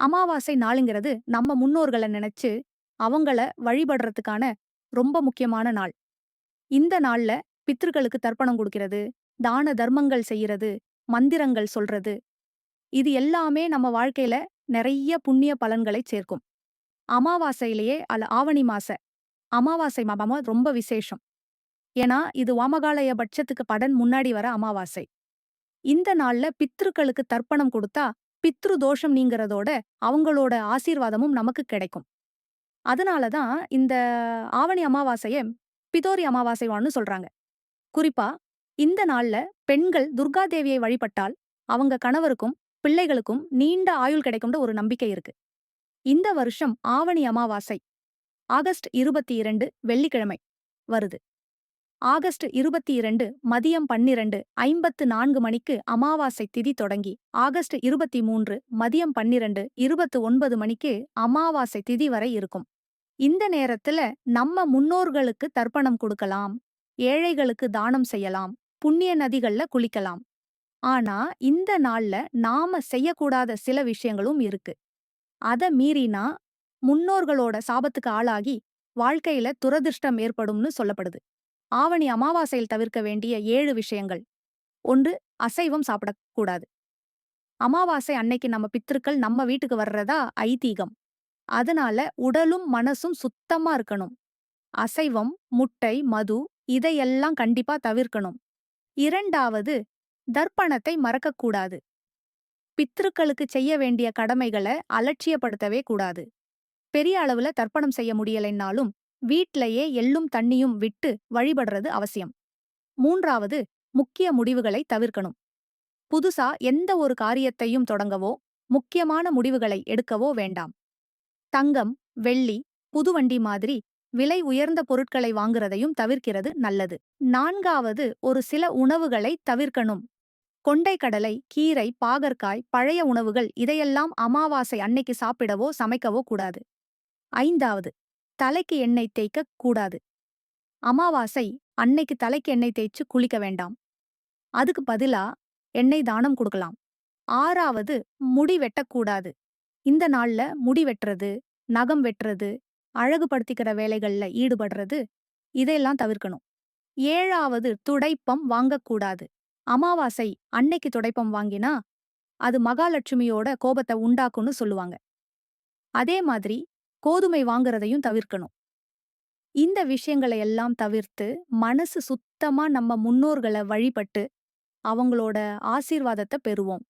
அமாவாசை நாளுங்கிறது நம்ம முன்னோர்கள நினைச்சு அவங்கள வழிபடுறதுக்கான ரொம்ப முக்கியமான நாள். இந்த நாள்ல பித்ருக்களுக்கு தர்ப்பணம் குடுக்கிறது, தான தர்மங்கள் செய்யறது, மந்திரங்கள் சொல்றது, இது எல்லாமே நம்ம வாழ்க்கையில நெறைய புண்ணிய பலன்களைச் சேர்க்கும். அமாவாசையிலேயே ஆவணி மாச அமாவாசை ரொம்ப விசேஷம். ஏன்னா இது வாமகாலய பட்சத்துக்கு படன் முன்னாடி வர அமாவாசை. இந்த நாள்ல பித்ருக்களுக்கு தர்ப்பணம் குடுத்தா பித்ரு தோஷம் நீங்கறதோட அவங்களோட ஆசீர்வாதமும் நமக்கு கிடைக்கும். அதனால தான் இந்த ஆவணி அமாவாசைய பிதோரி அமாவாசைவான்னு சொல்றாங்க. குறிப்பா இந்த நாள்ல பெண்கள் துர்கா தேவியை வழிபட்டால் அவங்க கணவருக்கும் பிள்ளைகளுக்கும் நீண்ட ஆயுள் கிடைக்கும்னு ஒரு நம்பிக்கை இருக்கு. இந்த வருஷம் ஆவணி அமாவாசை ஆகஸ்ட் 22 வெள்ளிக்கிழமை வருது. ஆகஸ்ட் 22 மதியம் 12:54 மணிக்கு அமாவாசை திதி தொடங்கி ஆகஸ்ட் 23 மதியம் 12:29 மணிக்கு அமாவாசை திதி வரை இருக்கும். இந்த நேரத்துல நம்ம முன்னோர்களுக்கு தர்ப்பணம் கொடுக்கலாம், ஏழைகளுக்கு தானம் செய்யலாம், புண்ணிய நதிகள்ல குளிக்கலாம். ஆனா இந்த நாள்ல நாம செய்யக்கூடாத சில விஷயங்களும் இருக்கு. அத மீறினா முன்னோர்களோட சாபத்துக்கு ஆளாகி வாழ்க்கையில துரதிர்ஷ்டம் ஏற்படும்னு சொல்லப்படுது. ஆவணி அமாவாசையில் தவிர்க்க வேண்டிய 7 விஷயங்கள். 1. அசைவம் சாப்பிடக்கூடாது. அமாவாசை அன்னைக்கு நம்ம பித்ருக்கள் நம்ம வீட்டுக்கு வர்றதா ஐதீகம். அதனால உடலும் மனசும் சுத்தமா இருக்கணும். அசைவம், முட்டை, மது இதையெல்லாம் கண்டிப்பா தவிர்க்கணும். 2வது, தர்ப்பணத்தை மறக்கக்கூடாது. பித்ருக்களுக்கு செய்ய வேண்டிய கடமைகள அலட்சியப்படுத்தவே கூடாது. பெரிய அளவுல தர்ப்பணம் செய்ய முடியலைன்னாலும் வீட்லயே எள்ளும் தண்ணியும் விட்டு வழிபடுறது அவசியம். 3வது, முக்கிய முடிவுகளை தவிர்க்கணும். புதுசா எந்த ஒரு காரியத்தையும் தொடங்கவோ, முக்கியமான முடிவுகளை எடுக்கவோ வேண்டாம். தங்கம், வெள்ளி, புதுவண்டி மாதிரி விலை உயர்ந்த பொருட்களை வாங்குறதையும் தவிர்க்கிறது நல்லது. 4வது, ஒரு சில உணவுகளை தவிர்க்கணும். கொண்டைக்கடலை, கீரை, பாகற்காய், பழைய உணவுகள் இதையெல்லாம் அமாவாசை அன்னைக்கு சாப்பிடவோ சமைக்கவோ கூடாது. 5வது, தலைக்கு எண்ணெய் தேய்க்க கூடாது. அமாவாசை அன்னைக்கு தலைக்கு எண்ணெய் தேய்ச்சு குளிக்க வேண்டாம். அதுக்கு பதிலா எண்ணெய் தானம் கொடுக்கலாம். 6வது, முடி வெட்டக்கூடாது. இந்த நாள்ல முடி வெட்டுறது, நகம் வெட்டுறது, அழகுபடுத்திக்கிற வேலைகள்ல ஈடுபடுறது இதையெல்லாம் தவிர்க்கணும். 7வது, துடைப்பம் வாங்கக்கூடாது. அமாவாசை அன்னைக்கு துடைப்பம் வாங்கினா அது மகாலட்சுமியோட கோபத்தை உண்டாக்கும்னு சொல்லுவாங்க. அதே மாதிரி கோதுமை வாங்குறதையும் தவிர்க்கணும். இந்த விஷயங்களை எல்லாம் தவிர்த்து மனசு சுத்தமா நம்ம முன்னோர்கள வழிபட்டு அவங்களோட ஆசீர்வாதத்தை பெறுவோம்.